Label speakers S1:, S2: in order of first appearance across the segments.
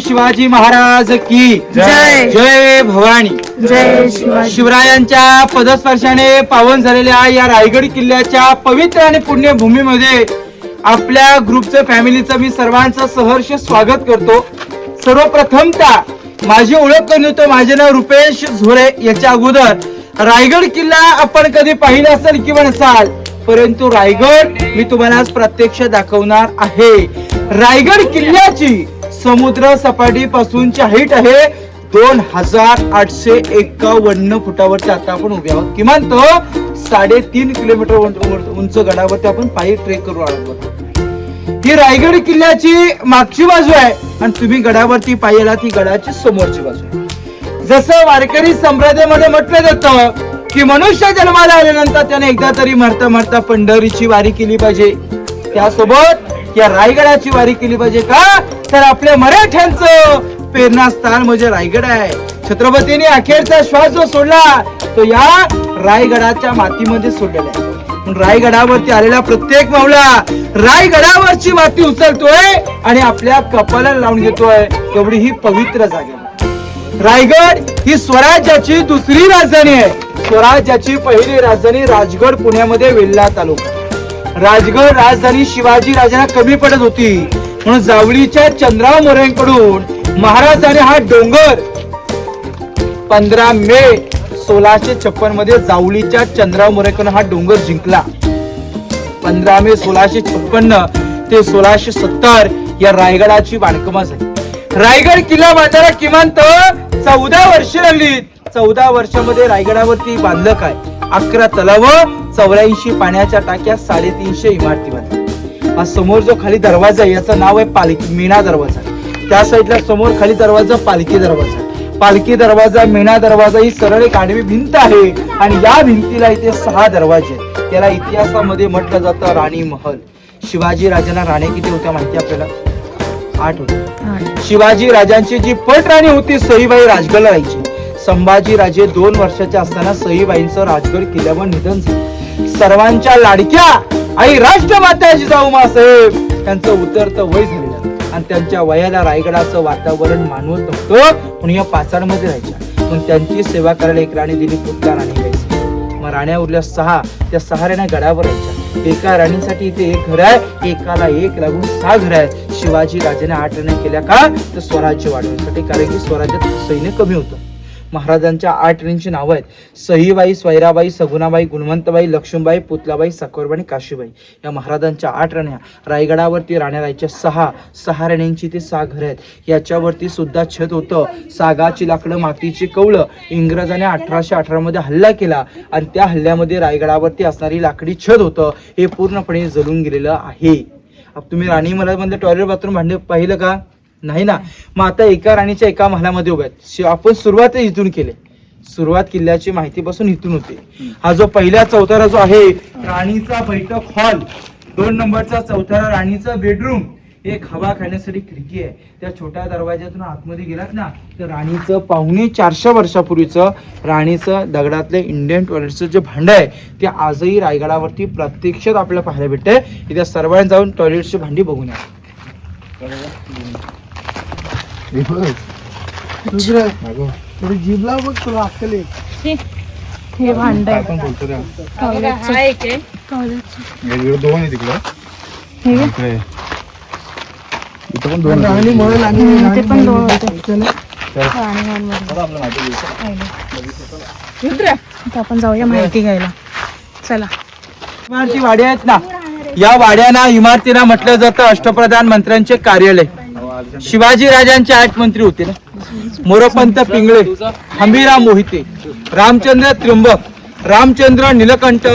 S1: शिवाजी महाराज की
S2: जय.
S1: जय भवानी.
S2: जय शिवाजी.
S1: शिवरायांच्या पदस्पर्शाने पावन झालेल्या या रायगड किल्ल्याच्या पवित्र आणि पुण्यभूमीमध्ये आपल्या ग्रुपचं फॅमिलीचं मी सर्वांचं सहर्ष स्वागत करतो. सर्वप्रथमतः माझी ओळख करून देतो. माझे नाव रुपेश झोरे. याच्या अगोदर रायगड किल्ला आपण कधी पाहिला असेल किंवा नसाल, परंतु रायगड मी तुम्हाला आज प्रत्यक्ष दाखवणार आहे. रायगड किल्ल्याची समुद्र सपाटीपासूनची हाईट आहे 2851 फुटावरती आता आपण उभे आहोत. किमान तो 3.5 किलोमीटर उंच गडावरती आपण पायी ट्रेक करू आहोत. ही रायगड किल्ल्याची मागची बाजू आहे आणि तुम्ही गडावरती पायी आला ती गडाची समोरची बाजू आहे. जसं वारकरी संप्रदायामध्ये म्हटलं जातं की मनुष्य जन्माला आल्यानंतर त्याने एकदा तरी मरता मरता पंढरीची वारी केली पाहिजे, त्यासोबत या रायगडाची वारी केली पाहिजे. का तर आपल्या मराठ्यांचं प्रेरणास्थान म्हणजे रायगड आहे. छत्रपतींनी अखेरचा श्वास जो सोडला तो या रायगडाच्या मातीमध्ये सोडलेला आहे. रायगडावरती आलेला प्रत्येक मावळा रायगडावरची माती उचलतोय आणि आपल्या कपाला लावून घेतोय. एवढी ही पवित्र जागा. रायगड ही स्वराज्याची दुसरी राजधानी आहे. स्वराज्याची पहिली राजधानी राजगड पुण्यामध्ये वेल्हा तालुका. राजगड राजधानी शिवाजी राजांना कमी पडत होती म्हणून जावळीच्या चंद्रराव मोरेंकडून महाराजांनी हा डोंगर 15 मे 1656 मध्ये जावळीच्या चंद्रराव मोरेंकडून हा डोंगर जिंकला. 15 मे 1656 ते 1670 या रायगडाची बांधकाम झाली. रायगड किल्ला बांधायला किमान 14 वर्ष लागली. 14 वर्षामध्ये रायगडावरती बांधलं काय? 11 तलाव, 84 पाण्याच्या टाक्या, 350 इमारती बांधल्या. हा समोर जो खाली दरवाजा आहे याचं नाव आहे पालखी मेणा दरवाजा. त्या साईडला समोर खाली दरवाजा पालखी दरवाजा. पालखी दरवाजा, मेणा दरवाजा ही सरळ एक आडवी भिंत आहे आणि या भिंतीला इथे 6 दरवाजे आहेत. त्याला इतिहासामध्ये म्हटलं जातं राणी महल. शिवाजी राजांना राण्या किती होत्या माहिती आपल्याला? 8 होत्या. शिवाजी राजांची जी पट राणी होती सईबाई राजगडला राहायची. संभाजी राजे 2 वर्षाच्या असताना सईबाईंचं राजगड किल्ल्यावर निधन झालं. सर्वांच्या लाडक्या आई राष्ट्रमाता जिजाऊ साहेब त्यांचं उतरतं वय झालेलं आणि त्यांच्या वयाला रायगडाचं वातावरण मानवत नव्हतं म्हणून या पाचाडमध्ये राहायच्या. पण त्यांची सेवा करायला एक राणी दिली, पुढल्या राणी घ्यायची. मग राण्या उरल्या 6. त्या 6 राण्या गडावर राहायच्या. एका राणीसाठी इथे 1 घर आहे, एकाला 1 लागून 6 घर आहेत. शिवाजी राजाने 8 राण्या केल्या का तर स्वराज्य वाढवण्यासाठी, कारण की स्वराज्यात सैन्य कमी होतं. महाराजांच्या 8 राणींची नावं आहेत सईबाई, स्वैराबाई, सगुणाबाई, गुणवंतबाई, लक्ष्मीबाई, पुतलाबाई, साकोरबाई, काशीबाई. या महाराजांच्या 8 राण्या. रायगडावरती राण्या राहायच्या 6 राण्यांची ते 6 घर आहेत. याच्यावरती सुद्धा छत होतं. सागाची लाकडं, मातीची कौलं. इंग्रजाने 1818 मध्ये हल्ला केला आणि त्या हल्ल्यामध्ये रायगडावरती असणारी लाकडी छत होतं हे पूर्णपणे जळून गेलेलं आहे. तुम्ही राणी महलामध्ये टॉयलेट बाथरूम भांडे पाहिलं का? नाही ना. मग आता एका राणीच्या एका महलामध्ये उभ्या आहेत. आपण सुरुवात इथून केली. सुरुवात किल्ल्याची माहितीपासून इथून होते. हा जो पहिला चौथरा जो आहे राणीचा बैठक हॉल, 2 नंबरचा चौथरा राणीचा बेडरूम, एक हवा खाण्यासाठी खिडकी आहे. त्या छोट्या दरवाज्यातून आतमध्ये गेलात ना तर राणीचं 450 वर्षापूर्वीचं राणीचं दगडातलं इंडियन टॉयलेटचं जे भांड आहे ते आजही रायगडावरती प्रत्यक्षात आपल्याला पाहायला भेटतंय. इथे सर्वांनी जाऊन टॉयलेटची भांडी बघून या.
S2: जीभला बघ तुला अक्कल आहे. हे भांड आहे.
S3: आपण बोलतो रे.
S2: हा एक आहे.
S3: वेगवेगळे 2 आहे तिकडे.
S2: हे
S3: इकडे इथं पण 2
S2: राणी महल आणि
S4: ते पण 2 होते. आता आपण जाऊया माहिती घ्यायला. चला.
S1: वाड्या आहेत ना, या वाड्यांना इमारतीला म्हटलं जातं अष्टप्रधान मंत्र्यांचे कार्यालय. शिवाजी राजांचे 8 मंत्री होते ना, मोरोपंत पिंगळे, हंबीराव मोहिते, रामचंद्र त्र्यंबक, रामचंद्र नीलकंठ,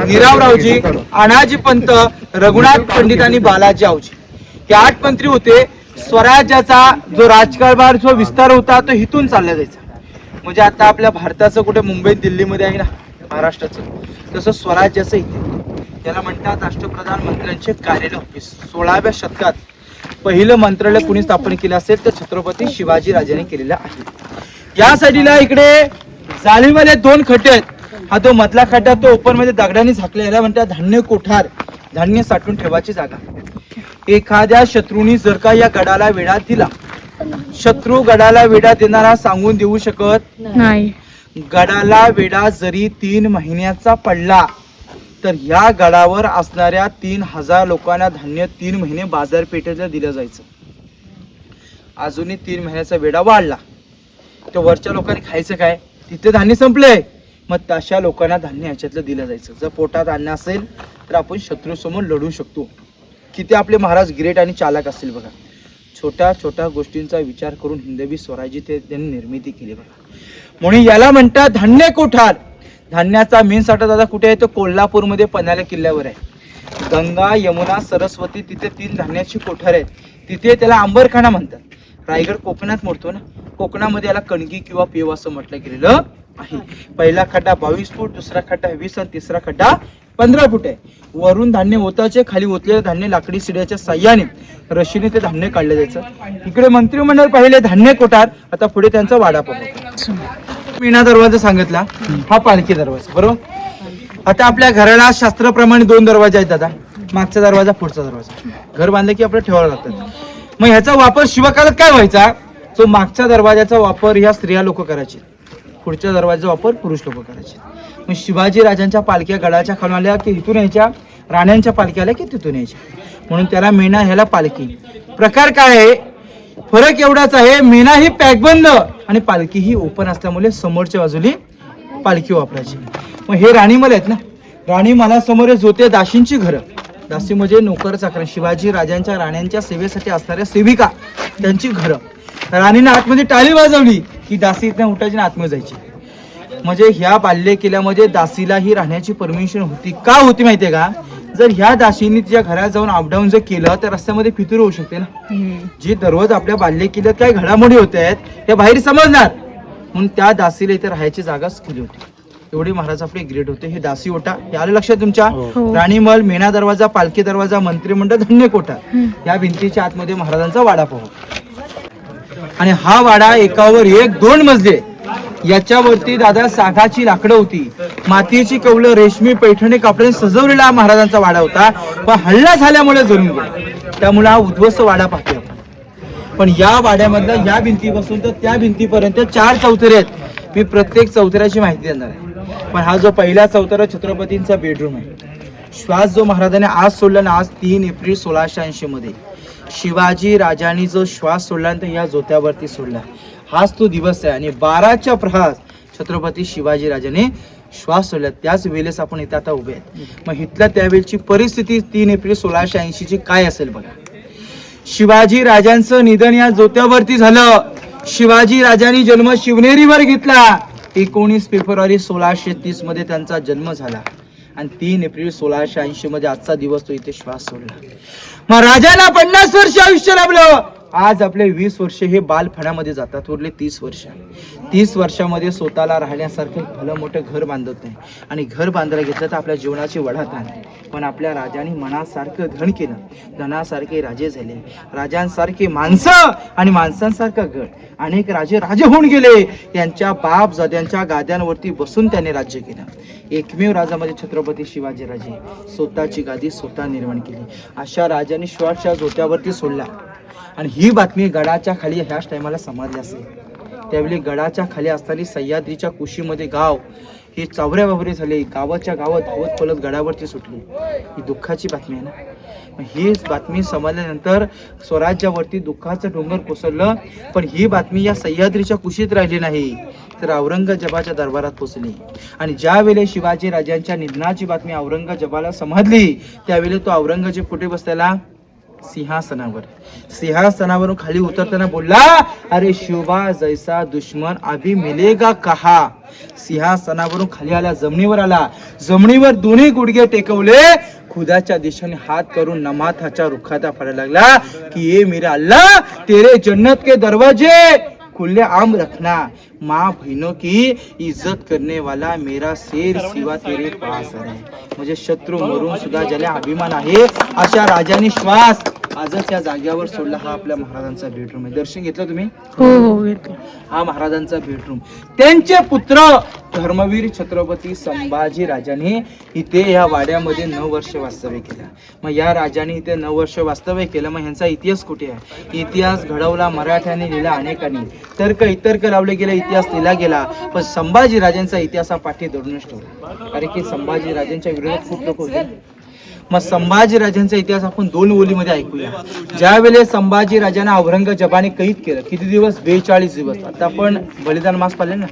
S1: निरावरावजी, अनाजी पंत, रघुनाथ पंडित आणि बालाजी आवजी. हे 8 मंत्री होते. स्वराज्याचा जो राजकारभार जो विस्तार होता तो इथून चालला जायचा. म्हणजे आता आपल्या भारताचं कुठे मुंबईत दिल्लीमध्ये आहे ना महाराष्ट्राचं, तसं स्वराज्याचं इथे. त्याला म्हणतात अष्टप्रधान मंत्र्यांचे कार्यालय ऑफिस. 16व्या शतकात पहिलं मंत्रालय कुणी स्थापन केलं असेल तर छत्रपती शिवाजी राजांनी केलेलं आहे. या साईडला इकडे जाळीमध्ये 2 खड्डे आहेत. हा तो मधला खड्डा तो ओपन मध्ये दगडाने झाकलेला म्हणतात धान्य कोठार, धान्य साठवून ठेवायची जागा. एखाद्या शत्रूंनी जर का या गडाला वेढा दिला, शत्रू गडाला वेढा देणारा सांगून देऊ शकत
S4: नाही.
S1: गडाला वेढा जरी 3 महिन्याचा पडला तर या गडावर असणाऱ्या 3000 लोकांना धान्य 3 महिने बाजारपेठेला दिलं जायचं. अजूनही 3 महिन्याचा वेढा वाढला तर वरच्या लोकांनी खायचं काय? तिथे धान्य संपलंय, मग तशा लोकांना धान्य ह्याच्यातलं दिलं जायचं. जर पोटात अन्न असेल तर आपण शत्रूसमोर लढू शकतो. किती आपले महाराज ग्रेट आणि चालक असतील बघा. छोट्या छोट्या गोष्टींचा विचार करून हिंदवी स्वराज्य त्यांनी निर्मिती केली बघा. म्हणून याला म्हणतात धान्य कोठार. धान्याचा मेन साठा दादा कुठे आहे? तो कोल्हापूरमध्ये पन्हाळा किल्ल्यावर आहे. गंगा, यमुना, सरस्वती तिथे 3 धान्याची कोठार आहेत. तिथे त्याला अंबरखाना म्हणतात. रायगड कोकणात मोडतो ना, कोकणामध्ये याला कणगी किंवा पेव असं म्हटलं गेलेलं आहे. पहिला खड्डा 22 फूट, दुसरा खड्डा 20 आणि तिसरा खड्डा 15 फूट आहे. वरून धान्य ओताचे, खाली ओतलेलं धान्य लाकडी सिड्याच्या साह्याने रशीने ते धान्य काढलं जायचं. इकडे मंत्रिमंडळ पाहिले धान्य कोठार. आता पुढे त्यांचा वाडा पाहू. मीना दरवाजा सांगितला, हा पालखी दरवाजा बरोबर. आता आपल्या घराला शास्त्राप्रमाणे 2 दरवाजे आहेत दादा. मागचा दरवाजा, पुढचा दरवाजा. घर बांधलं की आपल्याला ठेवावं लागतं. मग ह्याचा वापर शिवकालात काय व्हायचा? जो मागच्या दरवाजाचा वापर ह्या स्त्रिया लोक करायचे, पुढच्या दरवाजाचा वापर पुरुष लोक करायचे. मग शिवाजी राजांच्या पालख्या गडाच्या खालून आल्या की इथून यायच्या, राण्यांच्या पालख्या आल्या की तिथून यायच्या. म्हणून त्याला मेणा, ह्याला पालखी. प्रकार काय आहे? फरक एवढाच आहे, मेणा ही पॅकबंद आणि पालखी ही ओपन असल्यामुळे समोरच्या बाजूली पालखी वापरायची. मग हे राणीमल आहेत ना, राणीमाला समोर होते दासींची घरं. दासी म्हणजे नोकर चाकर, शिवाजी राजांच्या राण्यांच्या सेवेसाठी असणाऱ्या सेविका, त्यांची घरं. राणीने आतमध्ये टाळी वाजवली की दासी इथं उठायची आणि आतमध्ये जायची. म्हणजे ह्या बाल्य किल्ल्यामध्ये दासीला ही राहण्याची परमिशन होती. का होती माहितीये का? जर ह्या दासींनी तिच्या घरात जाऊन अपडाऊन जर केलं तर रस्त्यामध्ये फितूर होऊ शकते ना. जी दररोज आपल्या बाल्य किल्ल्यात काय घडामोडी होत आहेत हे बाहेर समजणार, म्हणून त्या दासीला इथे राहायची जागाच केली होती. एवढे महाराज आपले ग्रेट होते. हे दासी ओटा हे आलं लक्षात तुमच्या? राणीमल, मेणा दरवाजा, पालखी दरवाजा, मंत्रिमंडळ, धान्य कोठा, या भिंतीच्या आतमध्ये महाराजांचा वाडा पाहू. आणि हा वाडा एकावर एक 2 मजले. याच्यावरती दादा सागाची लाकडं होती, मातीची कौलं, रेशमी पैठणी कापडाने सजवलेला महाराजांचा वाडा होता. पण हल्ला झाल्यामुळे जळून गेला, त्यामुळे हा उद्ध्वस्त वाडा पाहतोय आपण. पण या वाड्यामधल्या या भिंतीपासून तर त्या भिंतीपर्यंत 4 चौथरे आहेत. मी प्रत्येक चौथऱ्याची माहिती देणार आहे. पण हा जो पहिला चौथरा छत्रपतींचा बेडरूम आहे. श्वास जो महाराजांनी आज सोडला ना, आज 3 एप्रिल 1680 मध्ये शिवाजी राजांनी जो श्वास सोडल्यानंतर या जोत्यावरती सोडला, हाच तो दिवस आहे. आणि 12च्या प्रहार छत्रपती शिवाजी राजाने श्वास सोडला, त्याच वेळेस आपण इथे आता उभे आहेत. मग इथल्या त्यावेळेची परिस्थिती 3 एप्रिल 1680 ची काय असेल बघा. शिवाजी राजांचं निधन या जोत्यावरती झालं. शिवाजी राजांनी जन्म शिवनेरीवर घेतला. 19 फेब्रुवारी 1630 मध्ये त्यांचा जन्म झाला आणि 3 एप्रिल 1680 मध्ये आजचा दिवस तो इथे श्वास सोडला. मग राजाला 50 वर्ष आयुष्य लाभलं. आज आपले 20 वर्ष हे बालपणामध्ये जातात, उरले 30 वर्ष. 30 वर्षामध्ये स्वतःला राहण्यासारखं भलं मोठं घर बांधत नाही. आणि घर बांधायला घेतलं तर आपल्या जीवनाची वढाताण आहे. पण आपल्या राजाने मनासारखं धन केलं, धनासारखे राजे झाले, राजांसारखे माणसं आणि माणसांसारखं घर. अनेक राजे राजे होऊन गेले. यांच्या बाप जाद्यांच्या गाद्यांवरती बसून त्याने राज्य केलं. एकमेव राजामध्ये छत्रपती शिवाजी राजे स्वतःची गादी स्वतः निर्माण केली. अशा राजाने श्वासच्या जोत्यावरती सोडला. आणि ही बातमी गडाच्या खाली ह्याच टायमाला समजली असेल. त्यावेळी गडाच्या खाली असताना सह्याद्रीच्या कुशीमध्ये गाव हे चावऱ्या वावरे झाले. गावाच्या गावात धावत पळत गडावरती सुटली. ही दुःखाची बातमी आहे ना. ही बातमी समजल्यानंतर स्वराज्यावरती दुःखाचं डोंगर कोसळलं. पण ही बातमी या सह्याद्रीच्या कुशीत राहिली नाही, तर औरंगजेबाच्या दरबारात पोहोचली. आणि ज्यावेळी शिवाजी राजांच्या निधनाची बातमी औरंगजेबाला समजली, त्यावेळी तो औरंगजेब कुठे बसलेला? सिंहासनावर. सिंहासनावरून खाली उतरताना बोलला, अरे शिवबा जैसा दुश्मन अभी मिलेगा कहा. सिंहासनावरून खाली आला, जमिनीवर आला. जमिनीवर दोन्ही गुडघे टेकवले, खुदाच्या दिशेने हात करून नमाथाच्या रुखाता पडायला लागला की ये मेरे अल्लाह तेरे जन्नत के दरवाजे खुले आम रखना. माँ बहनों की इज्जत करने वाला मेरा शेर शिवा तेरे पास आहे. म्हणजे शत्रू मरून सुद्धा ज्याला अभिमान आहे अशा राजाने श्वास आजच या जागेवर सोडला. हा आपल्या महाराजांचा बेडरूम आहे. दर्शन घेतलं तुम्ही?
S4: हो हो घेतलं.
S1: हा महाराजांचा बेडरूम. त्यांचे पुत्र धर्मवीर छत्रपती संभाजी राजांनी इथे या वाड्यामध्ये 9 वर्ष वास्तव्य केलं. मग या राजाने इथे 9 वर्ष वास्तव्य केलं. मग ह्यांचा इतिहास कुठे आहे? इतिहास घडवला मराठ्याने, लिहिला अनेकांनी. तर्क लावले गेले, इतिहास लिहिला गेला. पण संभाजी राजांचा इतिहास हा पाठी दडूनच ठेवला. कारण की संभाजी राजांच्या विरोधात खूप लोक होते. मग संभाजी राजांचा इतिहास आपण 2 ओळीमध्ये ऐकूया. ज्या वेळेस संभाजी राजांना औरंगजेबाने कैद केलं, किती दिवस? 42 दिवस. आता आपण बलिदान मास पाहिले ना,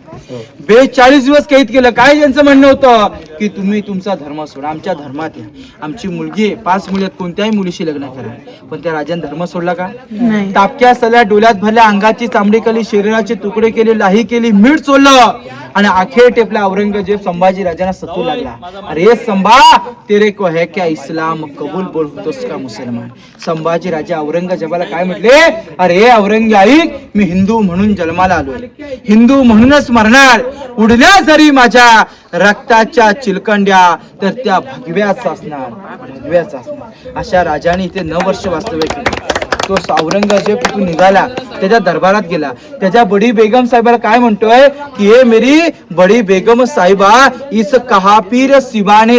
S1: 42 दिवस कैद केलं. काय त्यांचं म्हणणं होतं की तुम्ही तुमचा धर्म सोडा, आमच्या धर्मात या. आमची मुलगी आहे, 5 मुली आहेत, कोणत्याही मुलीशी लग्न करा. पण त्या राजाने धर्म सोडला का?
S4: नाही.
S1: टापक्या सल्या डोल्यात भरल्या, अंगाची चामडी केली, शरीराचे तुकडे केले, लाही केली, मीठ चोरलं आणि अखेर टेपला औरंगजेब संभाजी राजांना सतू लागला. अरे संभा, तेरे को है क्या इस्लाम कबूल बोल होतोस का मुसलमान? संभाजी राजा औरंगजेबाला काय म्हटले? अरे औरंगजेब, मी हिंदू म्हणून जन्माला आलोय, हिंदू म्हणूनच मरणार. उडल्या जरी माझ्या रक्ताच्या चिलकंड्या तर त्या भगव्याच असणार, भगव्याच असणार. अशा राजाने इथे 9 वर्ष वास्तव्य केले. तो औरंगजेब तिथून निघाला, त्याच्या दरबारात गेला. त्याच्या बडी बेगम साहेबाला काय म्हणतोय की हे मेरी बडी बेगम साहिबा, इस कहापीर शिवा ने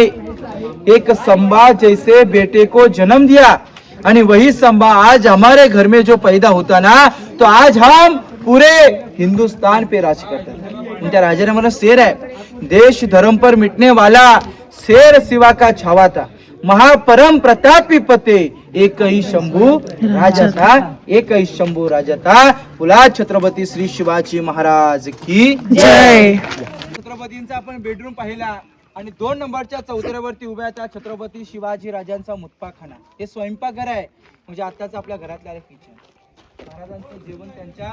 S1: एक संभा जैसे बेटे को जन्म दिया आणि वही संभा आज हमारे घर में जो पैदा होता ना, तो आज हम पूरे हिंदुस्तान पे राज करते हैं. त्या राजाने मला शेर आहे, देश धर्म पर मिटने वाला शेर शिवा का छावा था, महापरम प्रतापी पते एक ही शंभू राजा था, एक ही शंभू राजा था. बोला छत्रपती श्री शिवाजी महाराज की
S4: जय.
S1: छत्रपतींचा आपण बेडरूम पाहिला आणि 2 नंबरच्या चौतऱ्यावरती उभ्या त्या छत्रपती शिवाजी राजांचा मुतपाखाना. हे स्वयंपाकघर आहे, म्हणजे आताच आपल्या घरातलं किचन. महाराजांचं जेवण त्यांच्या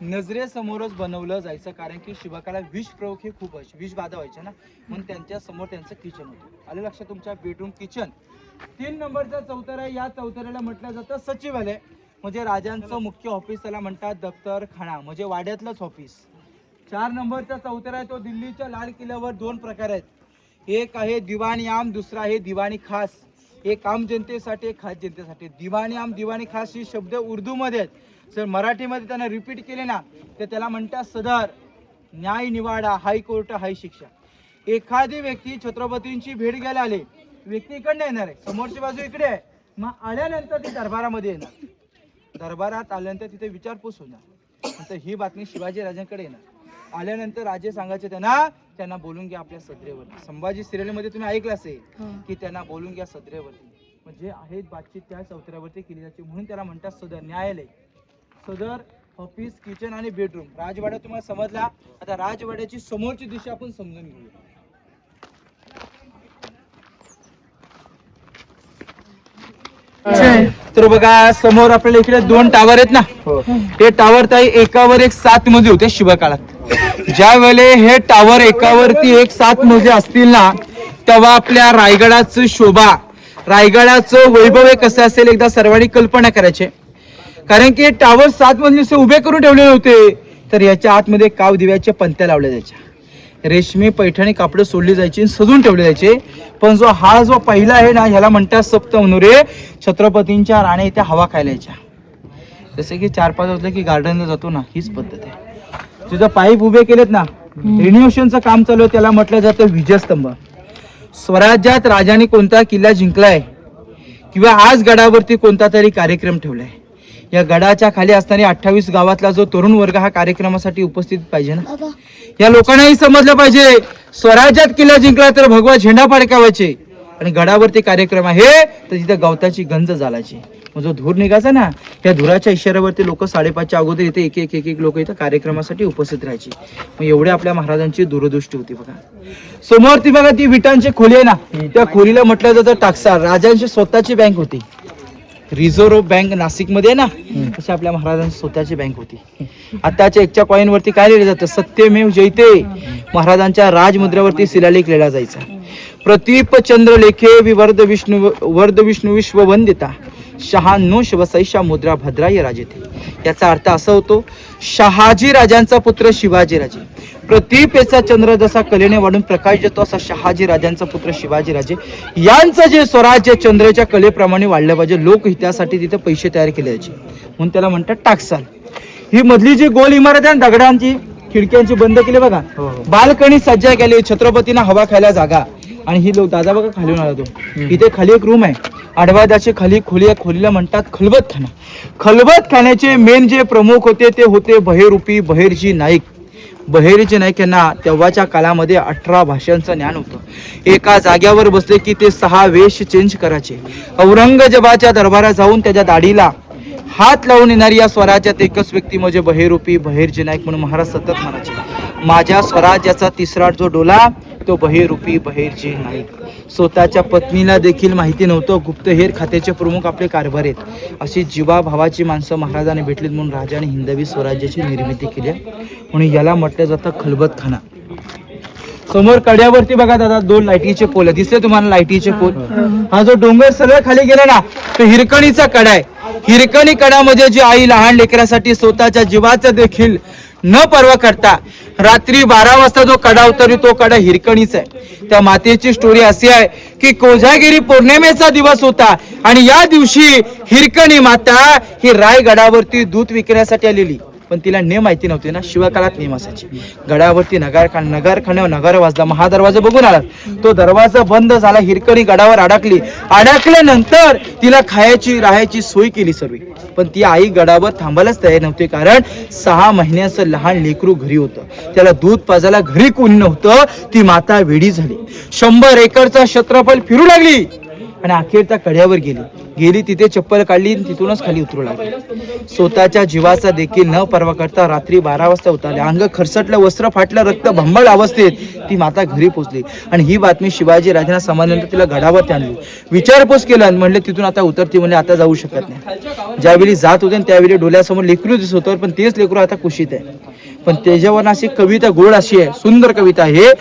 S1: नजरेसमोरच बनवलं जायचं, कारण की शिवकाला विष प्रयोग हे खूप व्हायचे, विष बाधा व्हायचे ना, म्हणून त्यांच्या समोर त्यांचं किचन होतं. आलं लक्षात तुमच्या? Bedroom kitchen. 3 नंबरचा चौतरा, या चौतऱ्याला म्हटलं जातं सचिवालय, म्हणजे राजांचं मुख्य ऑफिस. त्याला म्हणतात दफ्तरखाना, म्हणजे वाड्यातलंच ऑफिस. 4 नंबरचा चौतरा आहे तो दिल्लीच्या लाल किल्ल्यावर 2 प्रकार आहेत. एक आहे दिवाणी आम, दुसरा आहे दिवाणी खास. एक आम जनतेसाठी, एक खास जनतेसाठी. दिवाणी आम, दिवाणी खास ही शब्द उर्दूमध्ये आहेत. जर मराठीमध्ये त्यांना रिपीट केले ना तर त्याला म्हणतात सदर, न्याय निवाडा, हायकोर्ट, हाय शिक्षा. एखादी व्यक्ती छत्रपतींची भेट घ्यायला आले, व्यक्ती इकडे येणार आहे, समोरची बाजू इकडे आहे. मग आल्यानंतर ती दरबारामध्ये येणार. दरबारात आल्यानंतर तिथे विचारपूस होणार. नंतर ही बातमी शिवाजी राजांकडे येणार. आल्यानंतर राजे सांगायचे त्यांना बोलून घ्या आपल्या सदरेवरती. संभाजी सिरियलमध्ये तुम्ही ऐकलं असेल की त्यांना बोलून घ्या सदरेवरती. म्हणजे आहेत बातचीत त्या चौतऱ्यावरती केली जाते, म्हणून त्याला म्हणतात सदर, न्यायालय. सदर, ऑफिस, किचन आणि बेडरूम. राजवाडा तुम्हाला समजला. आता राजवाड्याची समोरची दिशा आपण समजून घेऊया. तर बघा समोर आपल्याला इकडे 2 टावर आहेत ना, हे टावर ताई एकावर एक 7 मजले होते शिवकाळात. ज्या वेळेला हे टावर एकावरती एक 7 मजले असतील ना, तेव्हा आपल्या रायगडाचं शोभा, रायगडाचं वैभव हे कसं असेल एकदा सर्वांनी कल्पना करायची. कारण की टावर 7 मजले उभे करून ठेवले होते. तर याच्या आतमध्ये काव दिव्याच्या पंत्या लावल्या जायच्या, रेशमी पैठणी कापडं सोडली जायची, सजून ठेवले जायचे. पण जो पहिला आहे ना, ह्याला म्हणतात सप्तमनुरे. छत्रपतींच्या राण्या इथे हवा खायला यायच्या. जसे की 4-5 वाजले की गार्डनला जातो ना, हीच पद्धत आहे. तुझं पाईप उभे केलेत ना, रिन्युएशनचं काम चालू आहे, त्याला म्हटलं जातं विजयस्तंभ. स्वराज्यात राजाने कोणता किल्ला जिंकलाय किंवा आज गडावरती कोणता तरी कार्यक्रम ठेवलाय, या गडाच्या खाली असणारी 28 गावातला जो तरुण वर्ग हा कार्यक्रमासाठी उपस्थित पाहिजे ना. या लोकांनाही समजलं पाहिजे स्वराज्यात किल्ला जिंकला तर भगवा झेंडा फडकावायचे आणि गडावरती कार्यक्रम आहे तर तिथे गवताची गंज झालायची. मग जो धूर निघायचा ना, त्या धुराच्या इशाऱ्यावरती लोक 5:30च्या अगोदर इथे एक लोक इथं कार्यक्रमासाठी उपस्थित राहायचे. मग एवढे आपल्या महाराजांची दूरदृष्टी होती. बघा समोर ती बघा ती विटांची खोली आहे ना, त्या खोलीला म्हटलं जातं टाकसाळ. राजांची स्वतःची बँक होती, रिझर्व्ह बँक नाशिकमध्ये ना, तशी आपल्या महाराजांची स्वतःची बँक होती. आताच्या 1च्या कॉईन वरती काय लिहिलं जातं? सत्यमेव जयते. महाराजांच्या राजमुद्रेवरती शिलालेख लिहिला जायचा. प्रतीप चंद्र लेखे विवर्ध विष्णू विश्ववंदिता शहाण्णव शिवसैषा मुद्रा भद्राय राजेथे. याचा अर्थ असा होतो, शहाजी राजांचा पुत्र शिवाजी राजे. प्रतिपेचा चंद्र जसा कलेने वाढून प्रकाश देतो, असा शहाजी राजांचा पुत्र शिवाजी राजे यांचं जे स्वराज्य चंद्राच्या कलेप्रमाणे वाढलं पाहिजे. लोकहितासाठी तिथे पैसे तयार केले जायचे, म्हणून त्याला म्हणतात टाकसाल. ही मधली जी गोल इमारत आहे दगडांची, खिडक्यांची बंद केली बघा, बाल्कनी सज्जा केली, छत्रपतींना हवा खायला जागा. आणि ही लोक दादा बघा खाली आला तो, इथे खाली एक रूम आहे, आडवादाची खाली खोली आहे, खोलीला म्हणतात खलबतखाना. खलबतखान्याचे मेन जे प्रमुख होते ते होते बहिरूपी बहिर्जी नाईक. बहिर्जी नाईक यांना तेव्हाच्या काळामध्ये 18 भाषांचं ज्ञान होतं. एका जाग्यावर बसले की ते 6 वेश चेंज करायचे. औरंगजेबाच्या दरबारात जाऊन त्याच्या दाढीला हात लावून येणारी या स्वराज्यात एकच व्यक्ती म्हणजे बहिरूपी बहिर्जी नाईक, म्हणून महाराज सतत म्हणायचे, माझ्या स्वराज्याचा तिसरा जो डोला तो बहिरूपी बहिर्जी नाईक. स्वतःच्या पत्नीला देखील माहिती नव्हतं गुप्तहेर खात्याचे प्रमुख आपले कारभार आहेत. अशी जीवाभावाची माणसं महाराजांनी भेटलीत, म्हणून राजाने हिंदवी स्वराज्याची निर्मिती केली, म्हणून याला म्हटलं जातं खलबतखाना. समोर कड्यावरती बघा दादा 2 लाईटीचे पोल दिसले तुम्हाला, लाईटीचे पोल. हा जो डोंगर सरळ खाली गेला ना तो हिरकणीचा कडा आहे. हिरकणी कडामध्ये जी आई लहान लेकरासाठी स्वतःच्या जीवाचं देखील न पर्वा करता रात्री 12 वाजता जो कडा उतरली तो कडा हिरकणीचा आहे. त्या मातेची स्टोरी अशी आहे की कोजागिरी पौर्णिमेचा दिवस होता आणि या दिवशी हिरकणी माता ही रायगडावरती दूध विकण्यासाठी आलेली, पण तिला नेम माहिती नव्हते ना, शिवकाळात नेम असायचे. गडावरती नगर वाजला, महादरवाजा बघून आला, तो दरवाजा बंद झाला, हिरकणी गडावर अडकल्यानंतर तिला खायची राहायची सोय केली सर्व, पण ती आई गडावर थांबायलाच तयार नव्हती, कारण 6 महिन्याचं लहान लेकरू घरी होतं, त्याला दूध पाजायला घरी कोणी नव्हतं. ती माता वेडी झाली, 100 एकरचा क्षेत्रफळ फिरू लागली आणि अखेर त्या कड्यावर गेली तिथे चप्पल काढली, तिथूनच खाली उतरू लागली. स्वतःच्या जीवाचा देखील न पर्वा करता रात्री 12 वाजता उतरले, अंग खरसटलं, वस्त्र फाटलं, रक्त भंबळ अवस्थेत ती माता घरी पोहोचली. आणि ही बातमी शिवाजी राजांना समजल्यानंतर तिला गडावर आणली, विचारपूस केलं आणि म्हणले तिथून आता उतरती, म्हणजे आता जाऊ शकत नाही. ज्यावेळी जात होते त्यावेळी डोळ्यासमोर लेकरू दिसत होतं, पण तेच लेकरू आता कुशीत आहे. पण त्याच्यावर अशी कविता गोड अशी आहे, सुंदर कविता आहे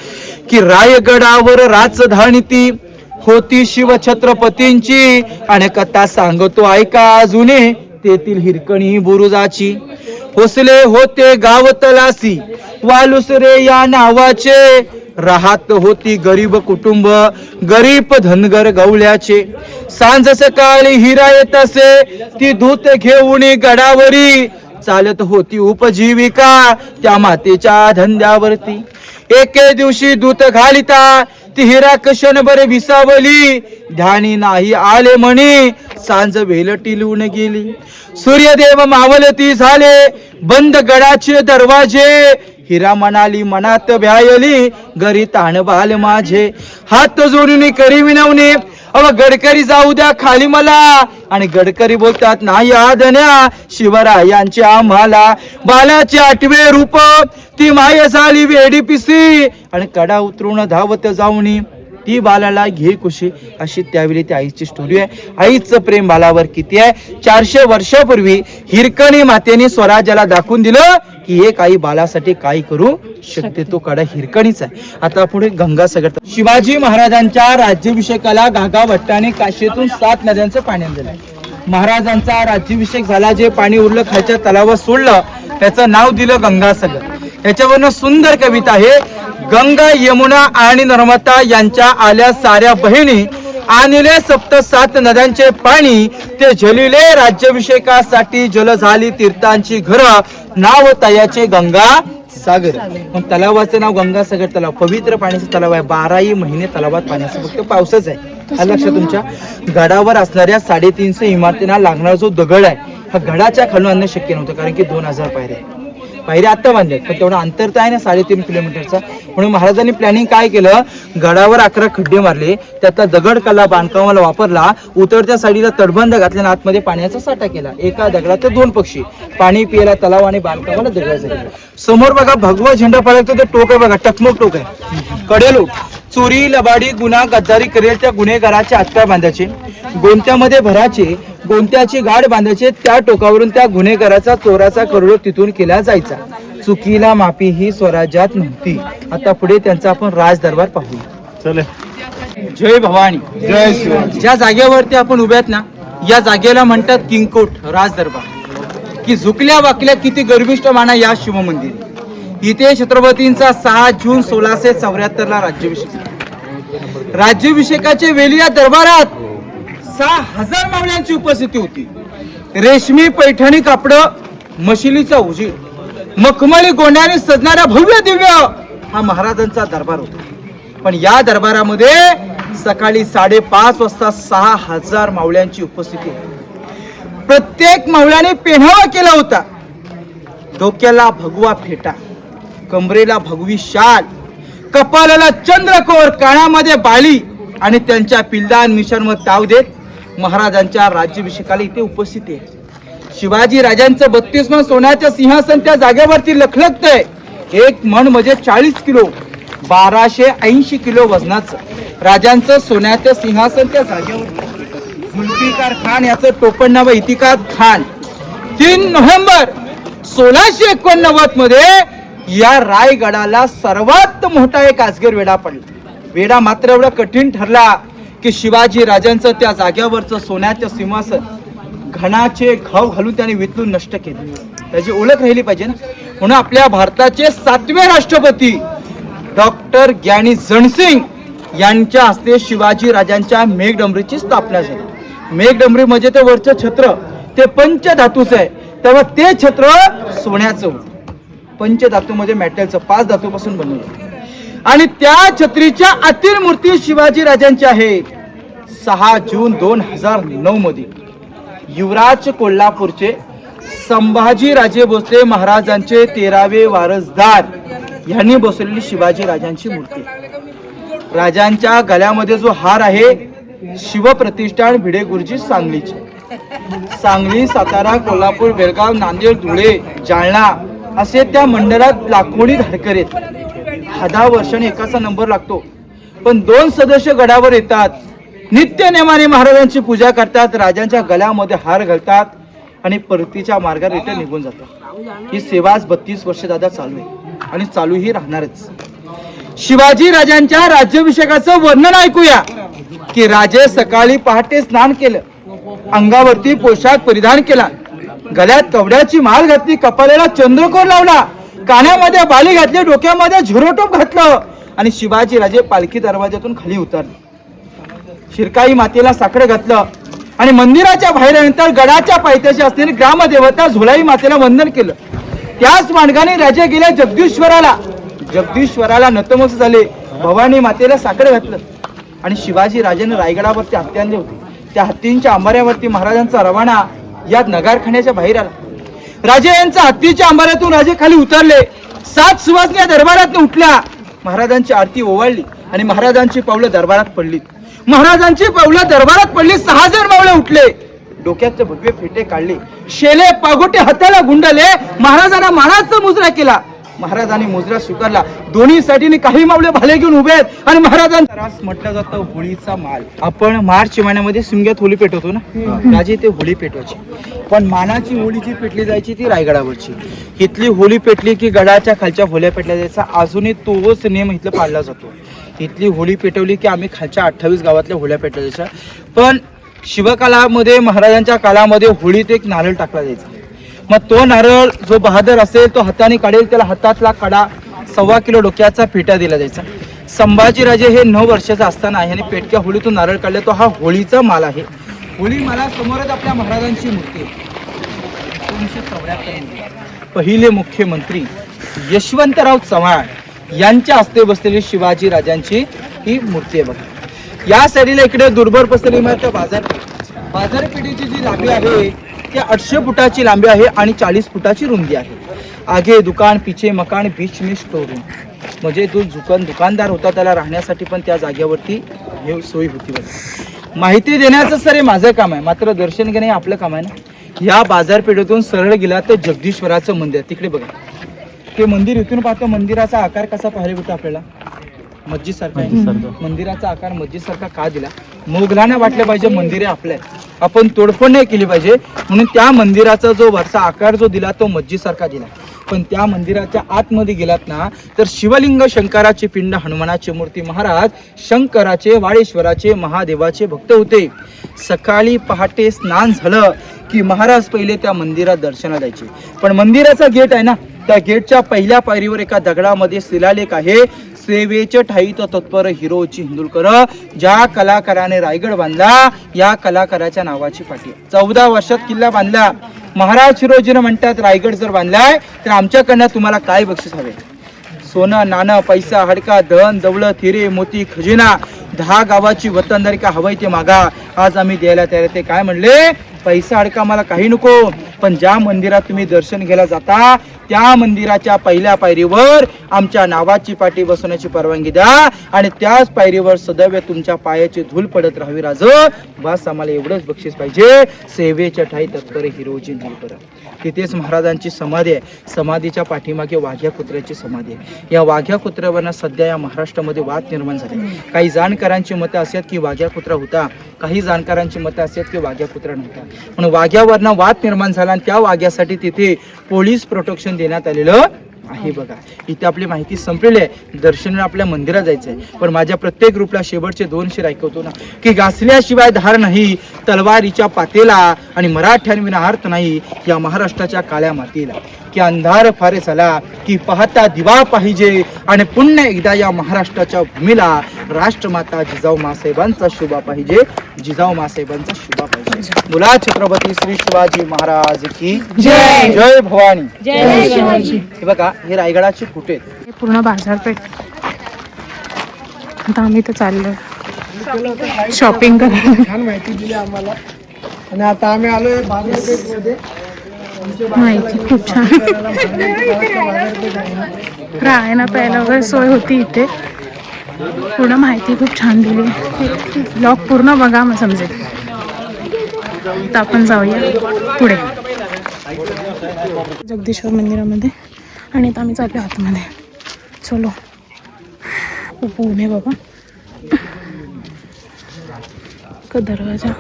S1: की रायगडावर राजधानी होती शिव छत्रपतींची, आणि कथा सांगतो ऐका अजूने तेथील हिरकणी बुरुजाची. होसले होते गाव तलासी वालुसरे या नावाचे, राहत होती गरीब कुटुंब गरीब धनगर गवल्याचे. सांज सकाळी हिरा येत असे ती दूत घेऊन गडावरी, चालत होती उपजीविका त्या मातेच्या धंद्यावरती. एके दिवशी दूत घालिता ती हिरा कशनभर विसावली, ध्यानी नाही आले म्हणे सांज वेलटी लुण गेली. सूर्यदेव मावलती झाले बंद गडाचे दरवाजे, हिरा म्हणाली मनात भ्यायली घरी ताणबाल माझे. हात जोडून करी विनवणे अव गडकरी जाऊ द्या खाली मला, आणि गडकरी बोलतात नाही आदन्या शिवरायांचे आम्हाला. बालाचे 8वे रूप ती माय झाली वेडी पिसी, आणि कडा उतरून धावत जाऊनी ती बालाला घे कुशी. अशी त्यावेळी त्या आईची स्टोरी आहे. आईचं प्रेम बालावर किती आहे. 400 वर्षापूर्वी हिरकणी मातेने स्वराज्याला दाखवून दिलं की एक आई बालासाठी काय करू शकते, तो कडा हिरकणीचा आहे. आता पुढे गंगासागर. शिवाजी महाराजांच्या राज्याभिषेकाला घागा भट्टाने काशीतून 7 नद्यांचं पाणी आणलं. महाराजांचा राज्याभिषेक झाला, जे पाणी उरलं खालच्या तलावात सोडलं, त्याचं नाव दिलं गंगासागर. याच्यावरनं सुंदर कविता आहे. गंगा यमुना आणि नर्मदा यांच्या आल्या साऱ्या बहिणी, आणले 7 नद्यांचे पाणी, ते झलिले राज्याभिषेकासाठी जल झाली तीर्थांची घर, नाव तयाचे गंगा सागर. मग तलावाचं नाव गंगासागर तलाव, पवित्र पाण्याचं तलाव आहे. 12ही महिने तलावात पाण्याचं फक्त पावसाच आहे. हा लक्षात तुमच्या. गडावर असणाऱ्या 350 इमारतींना लागणारा जो दगड आहे हा गडाच्या खालून आणणं शक्य नव्हतं, कारण की 2000 पायऱ्या आता बांधल्यात, पण तेवढा अंतर तर आहे ना 3.5 किलोमीटरचा. म्हणून महाराजांनी प्लॅनिंग काय केलं, गडावर 11 खड्डे मारले, त्यातला दगड कला बांधकामाला वापरला, उतरत्या साडीला तटबंद घातल्याने आतमध्ये पाण्याचा साठा केला. एका दगडात 2 पक्षी, पाणी पियाला तलाव आणि बांधकामाला दगडाचा केला. समोर बघा भगवा झेंडा फडकतो, ते टोक आहे बघा, टकमक टोक आहे. कडेलो चोरी लबाडी गुन्हा गद्दारी करेल त्या गुन्हेगाराचे अटका बांधायचे, गोंत्यामध्ये भराचे, गोंत्याची गाड बांधायचे, त्या टोकावरून त्या गुन्हेगाराचा चोराचा करोड तिथून केला जायचा. चुकीला माफी ही स्वराज्यात नव्हती. आता पुढे त्यांचा आपण राज दरबार पाहूया.
S3: चले.
S1: जय भवानी.
S3: जय शिवाजी.
S1: ज्या जागेवरती आपण उभ्यात ना या जागेला म्हणतात किंगकोट राज दरबार की झुकल्या वाकल्या किती गर्विष्ठ माना या शिवमंदिर इथे छत्रपतींचा 6 जून 1674 ला राज्याभिषेक राज्याभिषेकाच्या वेळी या दरबारात 6000 मावळ्यांची उपस्थिती होती. रेशमी पैठणी कापड मशिलीचा उजीड मखमली गोंड्याने सजणारा भव्य दिव्य हा महाराजांचा दरबार होता. पण या दरबारामध्ये सकाळी 5:30 वाजता 6000 मावळ्यांची उपस्थिती होती. प्रत्येक मावळ्याने पेन्हावा केला होता. डोक्याला भगवा फेटा, कमरेला भगवी शाल, कपालाला चंद्रकोर, कानामध्ये बाळी आणि त्यांच्या पिल्लान मिशनवर ताव देत महाराजांच्या राज्याभिषेकाला इथे उपस्थिती आहे. शिवाजी राजांचं 32 सोन्याचं सिंहासन त्या जागेवरती लखलखतंय. एक मन म्हणजे 40 किलो 1280 किलो वजनाचं राजांचं सोन्याचं सिंहासन त्या जागेवर. जुल्फिकार खान याचं टोपण नाव इतिकाद खान. 3 नोव्हेंबर 1689 मध्ये या रायगडाला सर्वात मोठा एक अजगर वेढा पडला. वेढा मात्र एवढा कठीण ठरला की शिवाजी राजांचं त्या जाग्यावरचं सोन्याचं सिंहासन घणाचे घाव घालून त्याने वितळून नष्ट केले. त्याची ओळख राहिली पाहिजे ना. म्हणून आपल्या भारताचे 7वे राष्ट्रपती डॉक्टर ज्ञानी रणसिंग यांच्या हस्ते शिवाजी राजांच्या मेघडंबरीची स्थापना झाली. मेघडंबरी म्हणजे ते वरचं छत्र ते पंचधातूचं आहे. तेव्हा ते छत्र सोन्याचं होतं. पंचधातू म्हणजे मेटलचं 5 धातूपासून बनवलं. आणि त्या छत्रीच्या आतील मूर्ती शिवाजी राजांची आहे. 6 जून 2009 मध्ये युवराज कोल्हापूरचे संभाजी राजे भोसले महाराजांचे 13वे वारसदार यांनी बसवलेली शिवाजी राजांची मूर्ती. राजांच्या गळ्यामध्ये जो हार आहे शिवप्रतिष्ठान भिडे गुरुजी सांगलीचे. सांगली, सातारा, कोल्हापूर, बेळगाव, नांदेड, धुळे, जालना असे त्या मंडळात लाखोनी धारकर आहेत. 10 वर्षांनी एकाचा नंबर लागतो. पण 2 सदस्य गडावर येतात, नित्य नेमाने महाराजांची पूजा करतात, राजांच्या गळ्यामध्ये हार घालतात आणि परतीच्या मार्गावर रिटर्न निघून जातात. ही सेवा 32 वर्ष दादा चालू आहे आणि चालूही राहणारच. शिवाजी राजांच्या राज्याभिषेकाचं वर्णन ऐकूया की राजे सकाळी पहाटे स्नान केलं, अंगावरती पोशाख परिधान केला, गळ्यात कवड्याची माळ घातली, कपाळाला चंद्रकोर लावला, कानामध्ये बाली घातली, डोक्यामध्ये झुरोटोप घातलं आणि शिवाजी राजे पालखी दरवाजातून खाली उतरले. शिरकाई मातेला साकडं घातलं आणि मंदिराच्या बाहेरनंतर गडाच्या पायथ्याशी असलेली ग्रामदेवता झुलाई मातेला वंदन केलं. त्याच मार्गाने राजे गेले जगदीश्वराला नतमस्तक झाले. भवानी मातेला साकडं घातलं आणि शिवाजी राजाने रायगडावरती हत्ती आणले होते. त्या हत्तींच्या अंबाऱ्यावरती महाराजांचा रवाना या नगारखान्याच्या बाहेर आला. राजे यांचा हत्तीच्या अंबाऱ्यातून राजे खाली उतरले. 7 सुवासण्या दरबारात उठल्या. महाराजांची आरती ओवाळली आणि महाराजांची पावलं दरबारात पडली. 6000 मावळे उठले. डोक्याचे भगवे फेटे काढले, शेले पागोटे हाताला गुंडले. महाराजांना मानाचा मुजरा केला. महाराजांनी मुजरा स्वीकारला. दोन्ही साईडने काही मावळे भाले घेऊन उभे आहेत आणि महाराजांचा म्हटलं जातं होळीचा माल. आपण मार्च महिन्यामध्ये सिमग्यात होळी पेटवतो ना, राजे ते होळी पेटवायची. पण मानाची होळी जी पेटली जायची ती रायगडावरची. इथली होळी पेटली की गडाच्या खालच्या होल्या पेटल्या जायचा. अजूनही तोच नियम इथला पाळला जातो. इथली होळी पेटवली की आम्ही खालच्या 28 गावातल्या होळ्या पेटल्या जायच्या. पण शिवकालामध्ये महाराजांच्या काळामध्ये होळीत एक नारळ टाकला जायचा. मग तो नारळ जो बहादर असेल तो हाताने काढेल, त्याला हातातला कडा 1.25 किलो डोक्याचा फेटा दिला जायचा. संभाजीराजे हे 9 वर्षाचा असताना याने पेटक्या होळीतून नारळ काढला. तो हा होळीचा माल आहे. होळी माला समोरच आपल्या महाराजांची मूर्ती. 1974 पहिले मुख्यमंत्री यशवंतराव चव्हाण यांच्या हस्ते बसलेली शिवाजी राजांची ही मूर्ती आहे बघा. या साईडला इकडे दुर्भर पसरली इमारत बाजारपेठेची जी लांबी आहे ती 800 फुटाची लांबी आहे आणि 40 फुटाची रुंदी आहे. आगे दुकान, पिछे मकान, बीच में स्टोर रूम. म्हणजे जो दुकानदार होता त्याला राहण्यासाठी पण त्या जागेवरती हे सोय होती बघा. माहिती देण्याचं सर हे माझं काम आहे, मात्र दर्शन घेणे आपलं काम आहे ना. ह्या बाजारपेठेतून सरळ गेला तर जगदीश्वराचं मंदिर तिकडे बघा. ते मंदिर इथून पाहतो. मंदिराचा आकार कसा पाहायला भेटतो आपल्याला? मस्जिद सारखा आहे. मंदिराचा आकार मस्जिद सारखा का दिला? मोगलांना वाटलं पाहिजे मंदिरे आपल्या, आपण तोडफोड नाही केली पाहिजे म्हणून त्या मंदिराचा जो वरचा आकार जो दिला तो मस्जिद सारखा दिला. पण त्या मंदिराच्या आतमध्ये गेलात ना तर शिवलिंग, शंकराचे पिंड, हनुमानाची मूर्ती, महाराज शंकराचे, वाळेश्वराचे, महादेवाचे भक्त होते. सकाळी पहाटे स्नान झालं की महाराज पहिले त्या मंदिरात दर्शनाला द्यायचे. पण मंदिराचा गेट आहे ना, त्या गेटच्या पहिल्या पायरीवर एका दगडामध्ये शिलालेख आहे, सेवेचे ठाईत तत्पर हिरोची हिंदुलकर. ज्या कलाकाराने रायगड बांधला या कलाकाराच्या नावाची पाठी. 14 वर्षात किल्ला बांधला. महाराज हिरोजीनं म्हणतात रायगड जर बांधलाय तर आमच्याकडनं तुम्हाला काय बक्षीस हवे? सोनं, नाणं, पैसा, हडका, धन, दौलत, हिरे, मोती, खजिना, 10 गावाची वतनदारी का हवंय ते मागा. आज आम्ही द्यायला तयार. ते काय म्हणले, पैसा हडका मला काही नको, पण ज्या मंदिरात तुम्ही दर्शन घ्यायला जाता त्या मंदिराच्या पहिल्या पायरीवर आमच्या नावाची पाटी बसवण्याची परवानगी द्या आणि त्याच पायरीवर सदैव तुमच्या पायाची धूल पडत राहावी राज. बस आम्हाला एवढंच बक्षीस पाहिजे. सेवेच्या ठाई तत्पर हिरोजी हिंदुलकर. तिथेच महाराजांची समाधी आहे. समाधीच्या पाठीमागे वाघ्या कुत्र्याची समाधी आहे. या वाघ्या कुत्र्यावरनं सध्या या महाराष्ट्रामध्ये वाद निर्माण झाले. काही जाणकारांची मतं असतात की वाघ्या कुत्रा होता, काही जाणकारांची मतं असतात की वाघ्या कुत्रा नव्हता. म्हणून वाघ्यावरनं वाद निर्माण झाला आणि त्या वाघ्यासाठी तिथे पोलीस प्रोटेक्शन देण्यात आलेलं आहे. बघा इथे आपली माहिती संपलेली आहे. दर्शनाला आपल्या मंदिरात जायचं आहे. पण माझ्या प्रत्येक ग्रुपला शेवटचे 2 शेर ऐकवतो ना की घासल्याशिवाय धार नाही तलवारीच्या पातेला आणि मराठ्यांविना अर्थ नाही या महाराष्ट्राच्या काळ्या मातीला. की अंधार फारे झाला की पाहता दिवा पाहिजे आणि पुन्हा एकदा या महाराष्ट्राच्या भूमीला राष्ट्रमाता जिजाऊ मासाहेबांचा शुभा पाहिजे. जिजाऊ मासाहेबांचा शुभा पाहिजे. बोला छत्रपती श्री शिवाजी महाराज की जय. जय भवानी.
S2: जय शिवाजी.
S1: हे बघा हे रायगडाचे कुठे आहेत?
S4: हे पूर्ण बाजारपेठ. आता आम्ही तर चाललोय शॉपिंग करायला.
S5: छान माहिती दिली आम्हाला आणि आता आम्ही आलोय बाजारपेठमध्ये.
S4: माहिती खूप छान. राहायला प्यायला वगैरे सोय होती इथे. पूर्ण माहिती खूप छान दिली. ब्लॉग पूर्ण बघा मग समजेल. तर आपण जाऊया पुढे जगदीश्वर मंदिरामध्ये आणि आता आम्ही चाललो आतमध्ये. चलो खूप ऊन आहे बाबा. का दरवाजा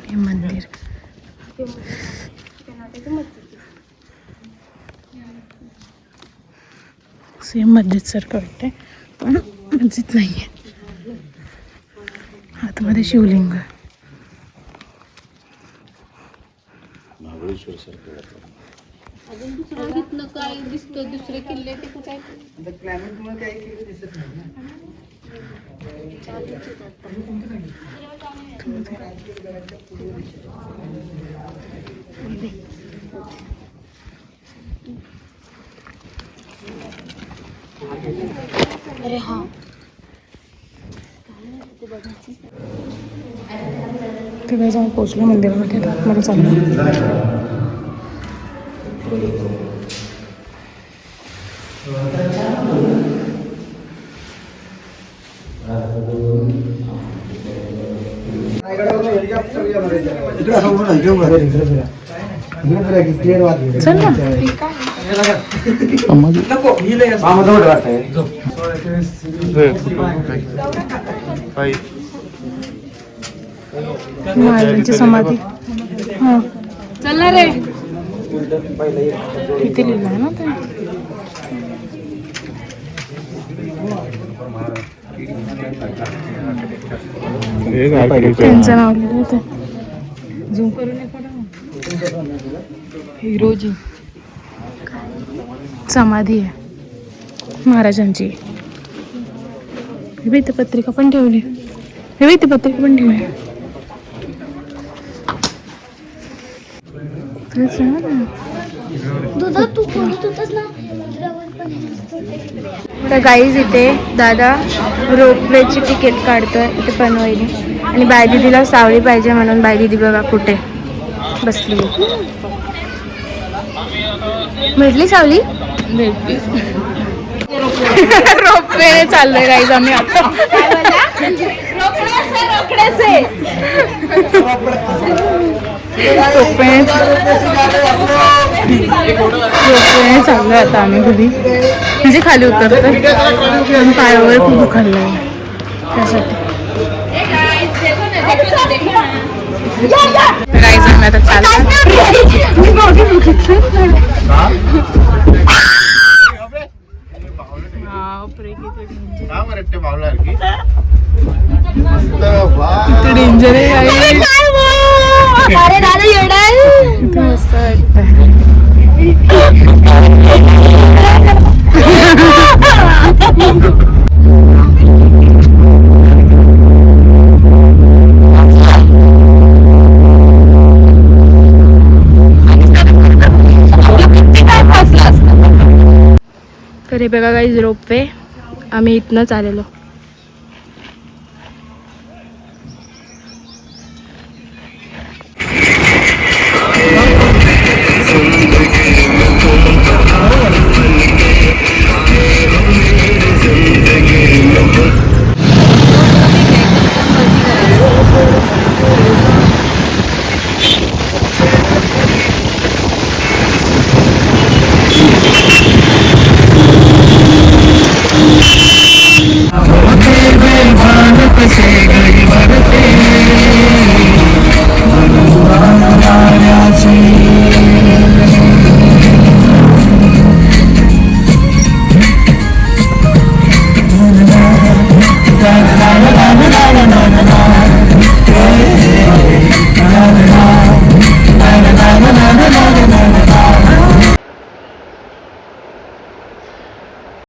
S4: हे मंदिर सेम मस्जिद सारखं वाटतंय पण मस्जिद नाहीये. आतमध्ये शिवलिंग.
S2: काय दिसतं दुसरे किल्ले ते कुठे अरे हा
S4: तिथे जाऊन पोचलो मंदिरामध्ये. मला चाललं चल ना. महाराजांची समाधी. हा
S2: चल ना रे.
S4: किती लिहिलं आहे ना ते. त्यांचं नाव लिहिलं होतं.
S2: झूम करून हिरोजी
S4: समाधी आहे महाराजांची. हे इथे पत्रिका पण ठेवली. हे इथे पत्रिका पण ठेवली. तर गाईज इथे दादा रोपवेची तिकीट काढतोय इथे पनवेली. आणि बाय दीदीला सावली पाहिजे म्हणून बाय दीदी बघा कुठे बसली. भेटली सावली. रोपवे चाललोय गाईज आम्ही आता. रोपवे चाललोय आता आम्ही घरी. म्हणजे खाली उतरतोय पण पायावर खूप दुखायला त्यासाठी. गाईज आम्ही आता चालतो डेंजर आहे मस्त तर हे बघा काही रोपवे आम्ही इथनंच आलेलो